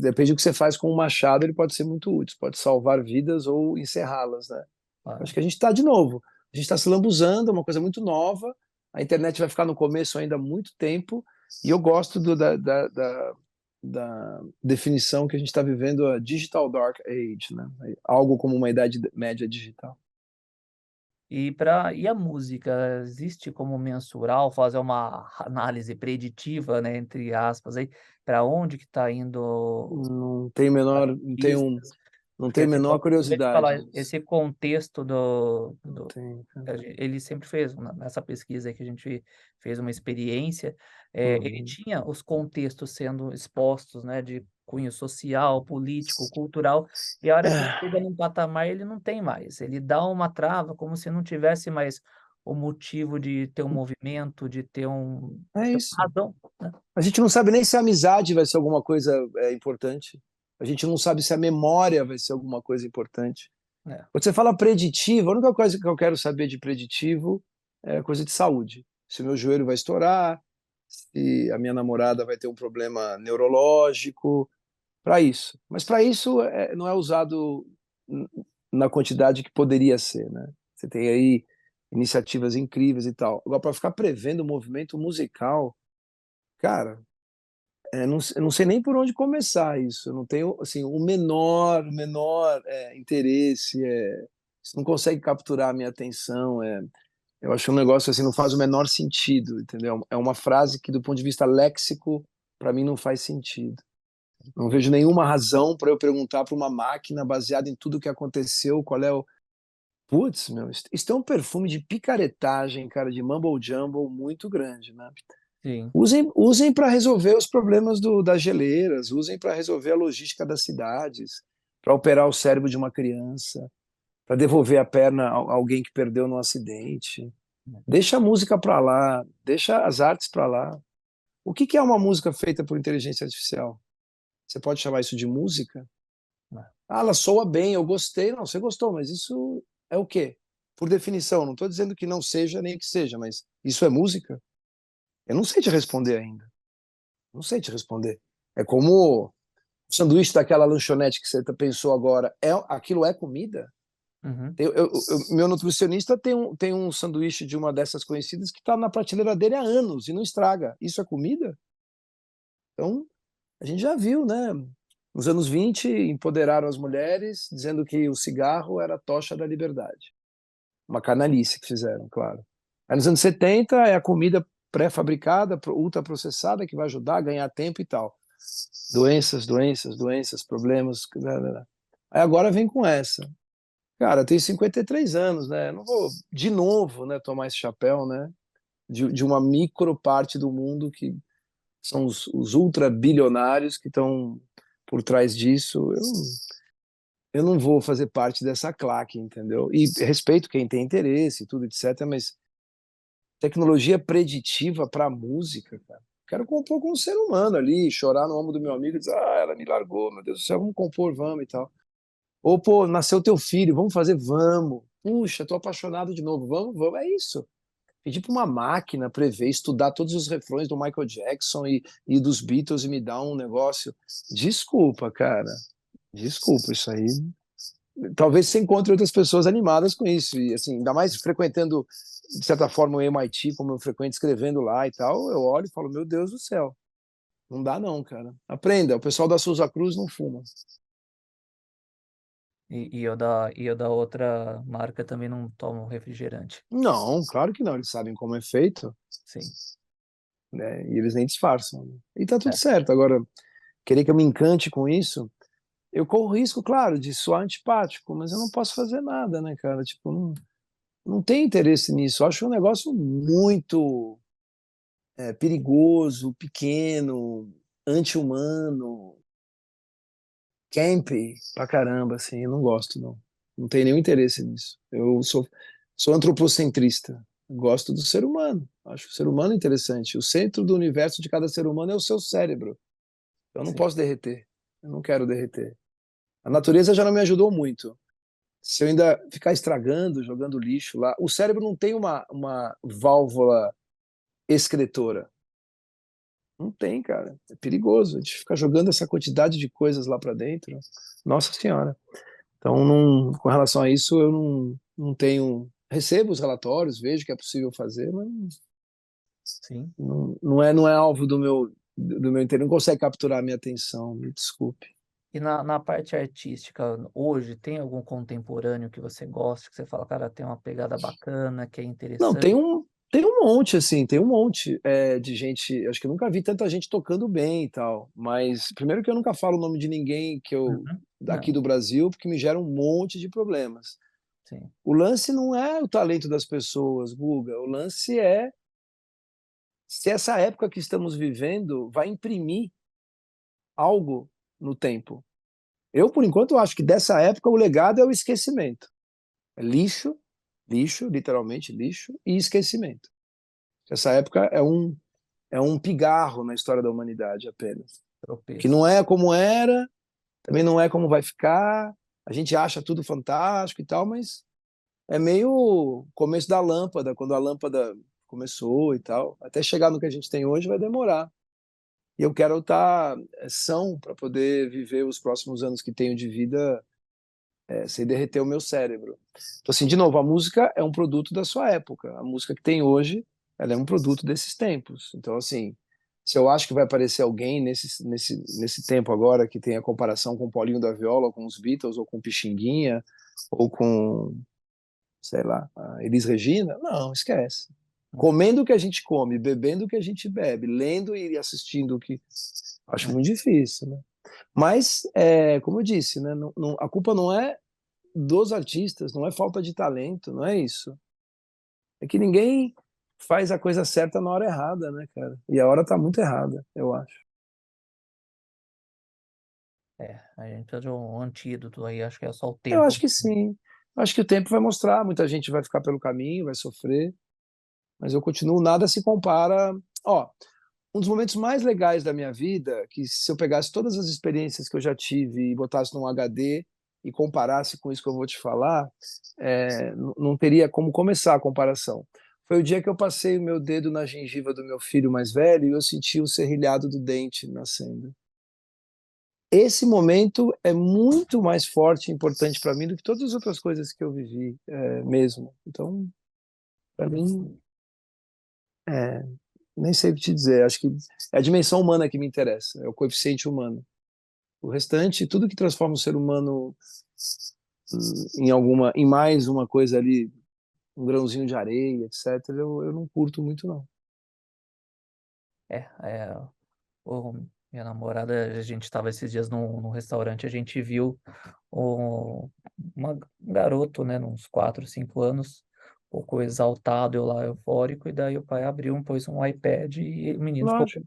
depende do que você faz com um machado, ele pode ser muito útil, pode salvar vidas ou encerrá-las, né? Acho claro. que a gente está de novo, a gente está se lambuzando, é uma coisa muito nova, a internet vai ficar no começo ainda há muito tempo, E eu gosto da definição que a gente está vivendo, a Digital Dark Age, né? Algo como uma idade média digital. E a música, existe como mensurar ou fazer uma análise preditiva, né, entre aspas, aí, para onde que está indo Não tem menor, artistas? não Porque tem assim, menor como eu vejo curiosidade falar, nisso. esse contexto Não tem, cara. ele sempre fez, nessa pesquisa aí que a gente fez uma experiência, ele Uhum. tinha os contextos sendo expostos, né, de cunho social, político, cultural, e a hora que chega num patamar ele não tem mais, ele dá uma trava como se não tivesse mais o motivo de ter um movimento, É de ter uma isso. razão, né? A gente não sabe nem se a amizade vai ser alguma coisa importante. A gente não sabe se a memória vai ser alguma coisa importante. É. Quando você fala preditivo, a única coisa que eu quero saber de preditivo é coisa de saúde. Se o meu joelho vai estourar, se a minha namorada vai ter um problema neurológico, para isso. Mas para isso não é usado na quantidade que poderia ser, né? Você tem aí iniciativas incríveis e tal. Agora, para ficar prevendo o movimento musical, cara, eu não sei nem por onde começar isso. Eu não tenho assim o menor interesse. Isso não consegue capturar a minha atenção. Eu acho um negócio assim não faz o menor sentido, entendeu? É uma frase que do ponto de vista léxico para mim não faz sentido. Não vejo nenhuma razão para eu perguntar para uma máquina baseada em tudo que aconteceu, qual é o. Putz, meu, isso é um perfume de picaretagem, cara, de mumble jumble muito grande, né? Sim. Usem para resolver os problemas das geleiras, usem para resolver a logística das cidades, para operar o cérebro de uma criança, para devolver a perna a alguém que perdeu num acidente. Deixa a música para lá, deixa as artes para lá. O que é uma música feita por inteligência artificial? Você pode chamar isso de música? Ah, ela soa bem, eu gostei. Não, você gostou, mas isso é o quê? Por definição, não estou dizendo que não seja nem que seja, mas isso é música? Eu não sei te responder ainda. Não sei te responder. É como o sanduíche daquela lanchonete que você pensou agora. Aquilo é comida? Uhum. Meu nutricionista tem um sanduíche de uma dessas conhecidas que está na prateleira dele há anos e não estraga. Isso é comida? Então, a gente já viu, né? Nos anos 20, empoderaram as mulheres, dizendo que o cigarro era a tocha da liberdade. Uma canalice que fizeram, claro. Aí nos anos 70 é a comida pré-fabricada, ultraprocessada, que vai ajudar a ganhar tempo e tal. Doenças, doenças, doenças, problemas. Aí agora vem com essa. Cara, eu tenho 53 anos, né? Não vou, de novo, né, tomar esse chapéu, né? De uma micro parte do mundo que são os ultra bilionários que estão por trás disso. Eu não vou fazer parte dessa claque, entendeu? E respeito quem tem interesse e tudo, etc. Mas tecnologia preditiva para música, cara. Quero compor com um ser humano ali, chorar no ombro do meu amigo e dizer, ah, ela me largou, meu Deus do céu, vamos compor, vamos e tal. Ou, pô, nasceu teu filho, vamos fazer, vamos. Puxa, tô apaixonado de novo, vamos, vamos, é isso. Pedir para uma máquina prever, estudar todos os refrões do Michael Jackson e dos Beatles e me dar um negócio. Desculpa, cara. Desculpa, isso aí talvez você encontre outras pessoas animadas com isso. E, assim, ainda mais frequentando, de certa forma, o MIT, como eu frequento escrevendo lá e tal, eu olho e falo, meu Deus do céu, não dá não, cara. Aprenda, o pessoal da Souza Cruz não fuma. E eu da outra marca também não tomo refrigerante. Não, claro que não, eles sabem como é feito, Sim. né? E eles nem disfarçam. Né? E tá tudo É. certo. Agora, querer que eu me encante com isso, eu corro risco, claro, de soar antipático, mas eu não posso fazer nada, né, cara? Tipo, não tenho interesse nisso. Eu acho um negócio muito perigoso, pequeno, anti-humano, camp pra caramba, assim, eu não gosto, não. Não tenho nenhum interesse nisso. Sou antropocentrista. Gosto do ser humano. Acho o ser humano interessante. O centro do universo de cada ser humano é o seu cérebro. Eu não Sim. posso derreter. Eu não quero derreter. A natureza já não me ajudou muito. Se eu ainda ficar estragando, jogando lixo lá, o cérebro não tem uma válvula excretora. Não tem, cara. É perigoso. A gente fica jogando essa quantidade de coisas lá para dentro. Nossa Senhora. Então, com relação a isso, eu não tenho. Recebo os relatórios, vejo que é possível fazer, mas sim. Não é alvo do meu interesse, não consegue capturar a minha atenção, me desculpe. E na parte artística, hoje, tem algum contemporâneo que você gosta, que você fala, cara, tem uma pegada bacana, que é Não, tem interessante? um, tem um monte, assim, tem um monte de gente. Acho que eu nunca vi tanta gente tocando bem e tal. Mas, primeiro, que eu nunca falo o nome de ninguém Uhum. daqui Não, do Brasil, porque me gera um monte de problemas. sim, O lance não é o talento das pessoas, Guga. O lance é se essa época que estamos vivendo vai imprimir algo no tempo. Eu, por enquanto, acho que dessa época o legado é o esquecimento. É lixo, lixo, literalmente lixo, e esquecimento. Essa época é um pigarro na história da humanidade apenas. Que tropeço. não é como era, também não é como vai ficar. A gente acha tudo fantástico e tal, mas é meio começo da lâmpada, quando a lâmpada começou e tal. Até chegar no que a gente tem hoje vai demorar. E eu quero estar são para poder viver os próximos anos que tenho de vida sem derreter o meu cérebro. Então, assim, de novo, a música é um produto da sua época. A música que tem hoje, ela é um produto desses tempos. Então, assim, se eu acho que vai aparecer alguém nesse tempo agora que tem a comparação com o Paulinho da Viola, ou com os Beatles, ou com Pixinguinha, ou com, sei lá, a Elis Regina, não, esquece. Comendo o que a gente come, bebendo o que a gente bebe, lendo e assistindo o que... Acho É, muito difícil, né? Mas, como eu disse, né, a culpa não é dos artistas, não é falta de talento, não é isso. É que ninguém faz a coisa certa na hora errada, né, cara? E a hora tá muito errada, eu acho. a gente precisa de um antídoto aí, acho que é só o Eu tempo. acho que sim. Eu acho que o tempo vai mostrar, muita gente vai ficar pelo caminho, vai sofrer, mas eu continuo, nada se compara. Ó, um dos momentos mais legais da minha vida, que se eu pegasse todas as experiências que eu já tive e botasse num HD e comparasse com isso que eu vou te falar, não teria como começar a comparação. Foi o dia que eu passei o meu dedo na gengiva do meu filho mais velho e eu senti o serrilhado do dente nascendo. Esse momento é muito mais forte e importante para mim do que todas as outras coisas que eu vivi mesmo. Então, para mim, é, nem sei o que te dizer. Acho que é a dimensão humana que me interessa, é o coeficiente humano. O restante, tudo que transforma o ser humano em mais uma coisa ali, um grãozinho de areia, etc., eu não curto muito, não. É, é, minha namorada, a gente estava esses dias num restaurante, a gente viu um garoto, né, uns 4, 5 anos, um pouco exaltado, eu lá eufórico, e daí o pai abriu, pôs um iPad e o menino ficou Lógico,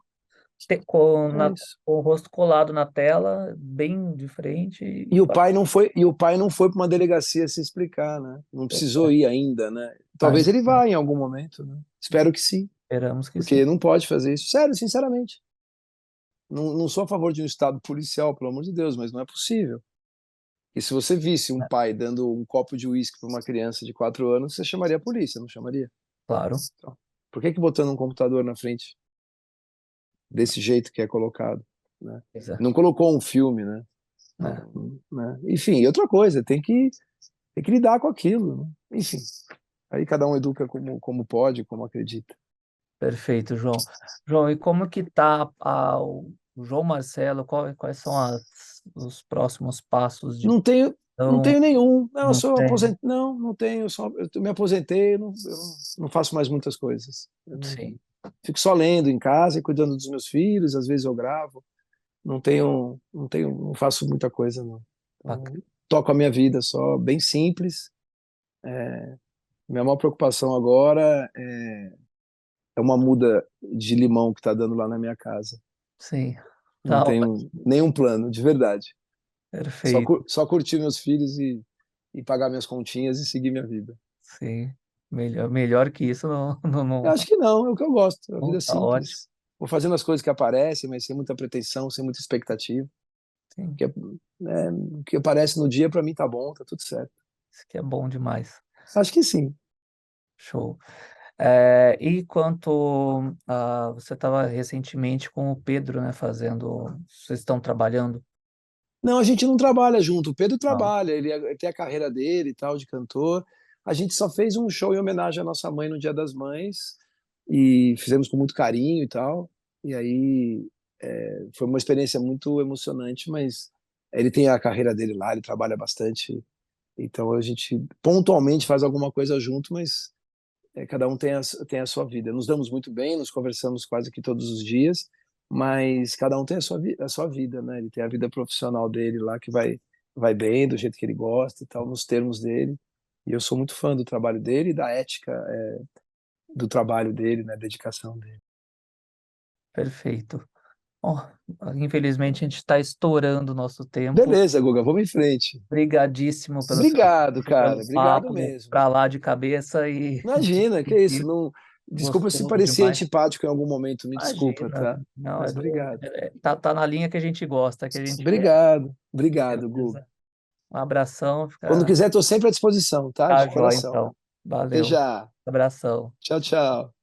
é isso. com o rosto colado na tela, bem de frente, E o pai não foi para uma delegacia se explicar, né? Não precisou ir ainda, né? Talvez ainda ele vá em algum momento, né? Espero que sim, esperamos que sim. porque não pode fazer isso. Sério, sinceramente. Não sou a favor de um estado policial, pelo amor de Deus, mas não é possível. E se você visse um Né? pai dando um copo de uísque para uma criança de 4 anos, você chamaria a polícia, não chamaria? Claro, Então, por que botando um computador na frente desse jeito que é colocado, né? pois é, Não colocou um filme, né? né? Né? Enfim, e outra coisa, tem que lidar com aquilo, né? Enfim, aí cada um educa como pode, como acredita. Perfeito, João. João, e como que tá o João Marcelo? Quais são os próximos passos de Não tenho, não então, tenho nenhum. Não, eu não sou tem? aposentado. Não tenho. Eu me aposentei, eu não faço mais muitas coisas. Sim, Fico só lendo em casa e cuidando dos meus filhos. Às vezes eu gravo. Não faço muita coisa, não. Então, bacana. toco a minha vida só, bem simples. Minha maior preocupação agora é uma muda de limão que está dando lá na minha casa. Sim, Não tá tenho ótimo. nenhum plano, de verdade. Só, Perfeito. só curtir meus filhos e pagar minhas continhas e seguir minha vida. Sim, melhor que isso Eu acho que não, é o que eu gosto. A vida não é tá ótimo. simples. Vou fazendo as coisas que aparecem, mas sem muita pretensão, sem muita expectativa. Sim, Porque, o que aparece no dia, para mim, tá bom, tá tudo certo. isso aqui é bom demais. Acho que sim. Show. E quanto você estava recentemente com o Pedro, né, fazendo, vocês estão trabalhando? Não, a gente não trabalha junto. O Pedro Não. trabalha, ele tem a carreira dele e tal, de cantor. A gente só fez um show em homenagem à nossa mãe no Dia das Mães, e fizemos com muito carinho e tal. E aí foi uma experiência muito emocionante, mas ele tem a carreira dele lá, ele trabalha bastante, então a gente pontualmente faz alguma coisa junto, mas cada um tem a sua vida. Nos damos muito bem, nos conversamos quase que todos os dias, mas cada um tem a sua vida, né? Ele tem a vida profissional dele lá que vai bem, do jeito que ele gosta e tal, nos termos dele. E eu sou muito fã do trabalho dele e da ética do trabalho dele, né? Dedicação dele. Perfeito. Bom, infelizmente a gente está estourando o nosso tempo. Beleza, Guga, vamos em frente. Obrigadíssimo pelo seu Obrigado, tempo, cara. pelo Obrigado papo, mesmo. para lá de cabeça e Imagina, que isso? divertido, Não, desculpa se gostoso parecia demais. antipático em algum momento, me desculpa, Imagina, tá? não, Mas obrigado. tá na linha que a gente gosta, que a gente quer. Obrigado, obrigado, Guga. Beleza. Um abração, Quando fica quiser, estou sempre à disposição, tá? tá De jóia coração. então. Até Valeu. já. Abração. Tchau, tchau.